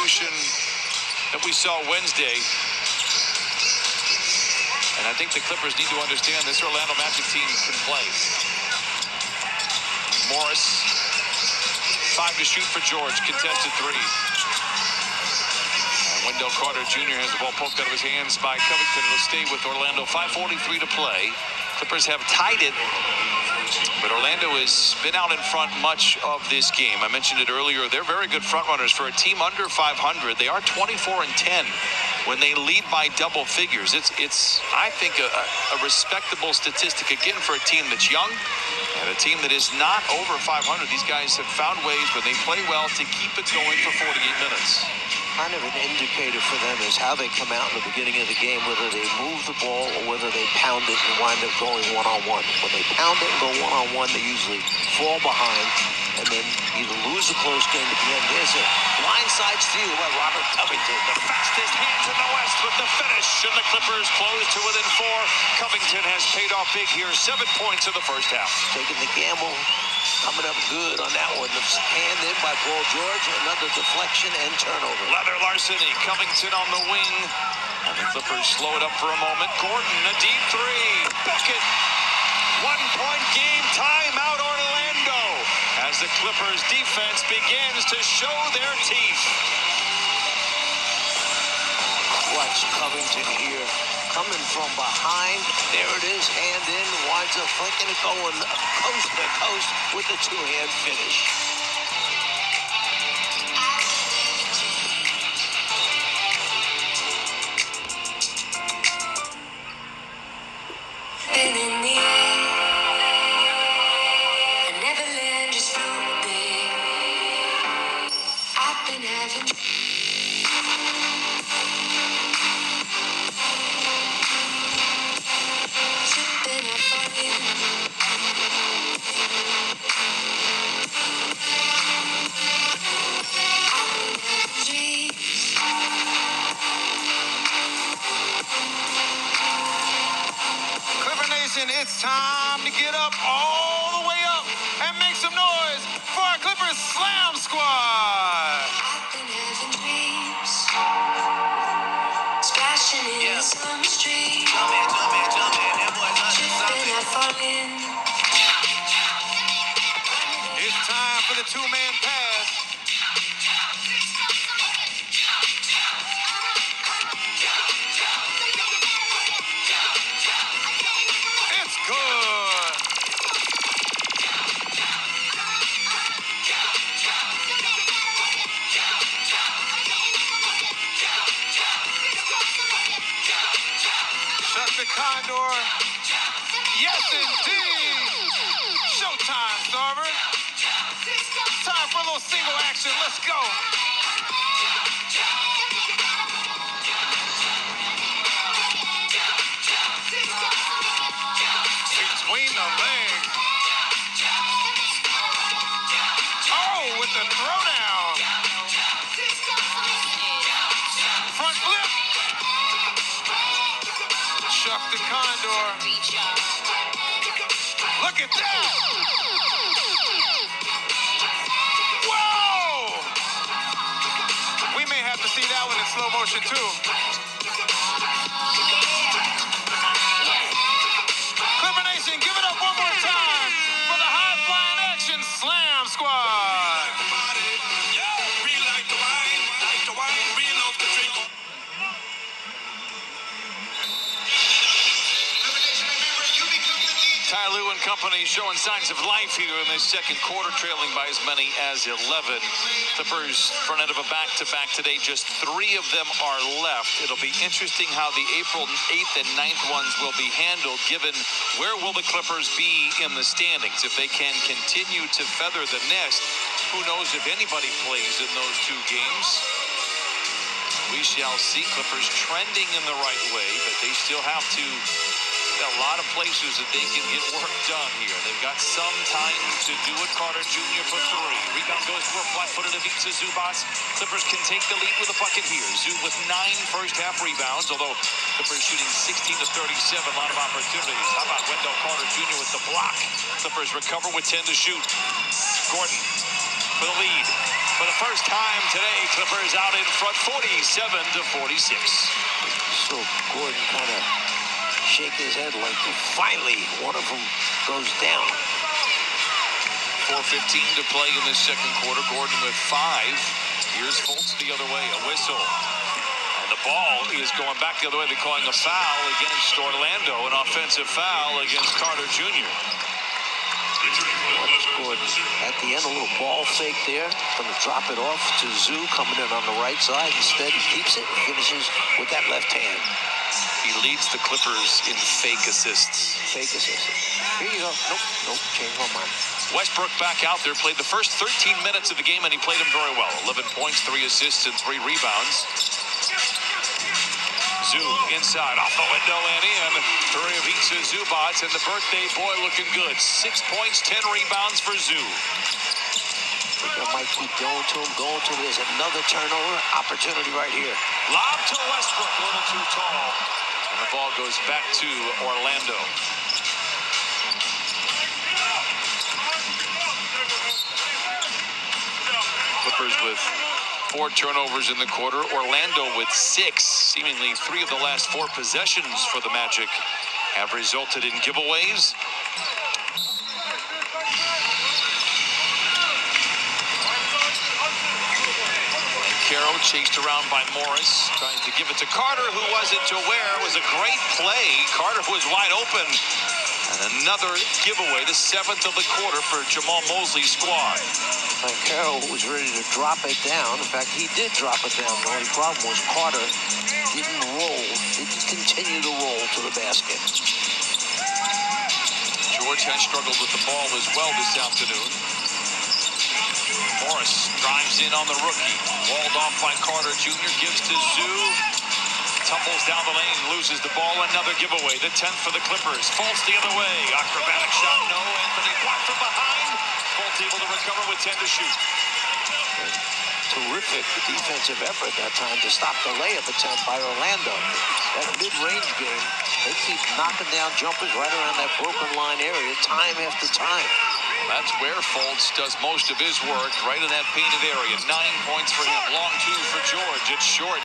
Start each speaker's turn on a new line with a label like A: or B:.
A: evolution that we saw Wednesday. And I think the Clippers need to understand this Orlando Magic team can play. Morris, 5 to shoot for George, contested 3. Wendell Carter Jr. has the ball poked out of his hands by Covington. It'll stay with Orlando. 5:43 to play. Clippers have tied it, but Orlando has been out in front much of this game. I mentioned it earlier. They're very good front runners for a team under 500. They are 24-10 when they lead by double figures. It's I think a respectable statistic again for a team that's young and a team that is not over 500. These guys have found ways when they play well to keep it going for 48 minutes.
B: Kind of an indicator for them is how they come out in the beginning of the game, whether they move the ball or whether they pound it and wind up going one-on-one. When they pound it and go one-on-one, they usually fall behind and then either lose a close game at the end. There's a blindside steal by Robert Covington.
A: The fastest hands in the West with the finish, and the Clippers close to within 4. Covington has paid off big here. 7 points in the first half.
B: Taking the gamble. Coming up good on that one. The hand in by Paul George. Another deflection and turnover.
A: Leather larceny. Covington on the wing. And the Clippers slow it up for a moment. Gordon, a deep 3. Bucket. 1-point game. Timeout Orlando. As the Clippers defense begins to show their teeth.
B: Watch Covington here. Coming from behind, there it is, hand in, winds up flicking it, going coast to coast with a 2-hand finish.
C: Been in the air, I never land, just floating. I've been having.
A: It's time to get up all the way up and make some noise for our Clippers Slam Squad.
C: I've been having dreams, splashing in some street. Tripping, I fall in.
A: It's time for the 2-man pass. Condor. Yes, indeed. Showtime, Sarver. Time for a little single action. Let's go. Between the legs. Oh, with the throwdown. Front flip. Chuck the Condor. Look at that! Whoa! We may have to see that one in slow motion too. Clipper Nation, give it up one more time for the high-flying action Slam Squad. Ty Lue and company showing signs of life here in this second quarter, trailing by as many as 11. Clippers front end of a back-to-back today. Just 3 of them are left. It'll be interesting how the April 8th and 9th ones will be handled, given where will the Clippers be in the standings. If they can continue to feather the nest, who knows if anybody plays in those 2 games. We shall see. Clippers trending in the right way, but they still have to a lot of places that they can get work done here. They've got some time to do it. Carter Jr. for 3. Rebound goes for a flat-footed Ivica Zubac. Clippers can take the lead with a bucket here. Zub with 9 first-half rebounds, although Clippers shooting 16 to 37. A lot of opportunities. How about Wendell Carter Jr. with the block? Clippers recover with 10 to shoot. Gordon for the lead. For the first time today, Clippers out in front 47-46.
B: So Gordon kind of shake his head like finally one of them goes down.
A: 4:15 to play in this second quarter. Gordon with 5. Here's Fultz the other way. A whistle. And the ball is going back the other way. They're calling a foul against Orlando. An offensive foul against Carter Jr.
B: Gordon at the end, a little ball fake there. Going to drop it off to Zoo coming in on the right side. Instead, he keeps it and finishes with that left hand.
A: He leads the Clippers in fake assists.
B: Fake assist. Here you go. Nope. Change my mind.
A: Westbrook back out there, played the first 13 minutes of the game, and he played them very well. 11 points, 3 assists, and 3 rebounds. Zoo inside, off the window and in. 3 of Ivica Zubac, and the birthday boy looking good. 6 points, 10 rebounds for Zoo.
B: That might keep going to him. There's another turnover opportunity right here.
A: Lob to Westbrook, a little too tall. And the ball goes back to Orlando. Clippers with 4 turnovers in the quarter. Orlando with 6. Seemingly 3 of the last 4 possessions for the Magic have resulted in giveaways. Caro chased around by Morris, trying to give it to Carter, who wasn't aware. It was a great play. Carter was wide open. And another giveaway, the 7th of the quarter for Jamal Mosley's squad.
B: Carroll was ready to drop it down. In fact, he did drop it down. The only problem was Carter didn't continue to roll to the basket.
A: George has struggled with the ball as well this afternoon. Morris drives in on the rookie. Walled off by Carter Jr. Gives to Zoo. Tumbles down the lane, loses the ball. Another giveaway. The 10th for the Clippers. Fultz the other way. Acrobatic shot, no. Anthony blocked from behind. Fultz able to recover with 10 to shoot.
B: Terrific defensive effort that time to stop the layup attempt by Orlando. That mid-range game, they keep knocking down jumpers right around that broken line area time after time.
A: That's where Fultz does most of his work, right in that painted area. 9 points for him. Long 2 for George. It's short.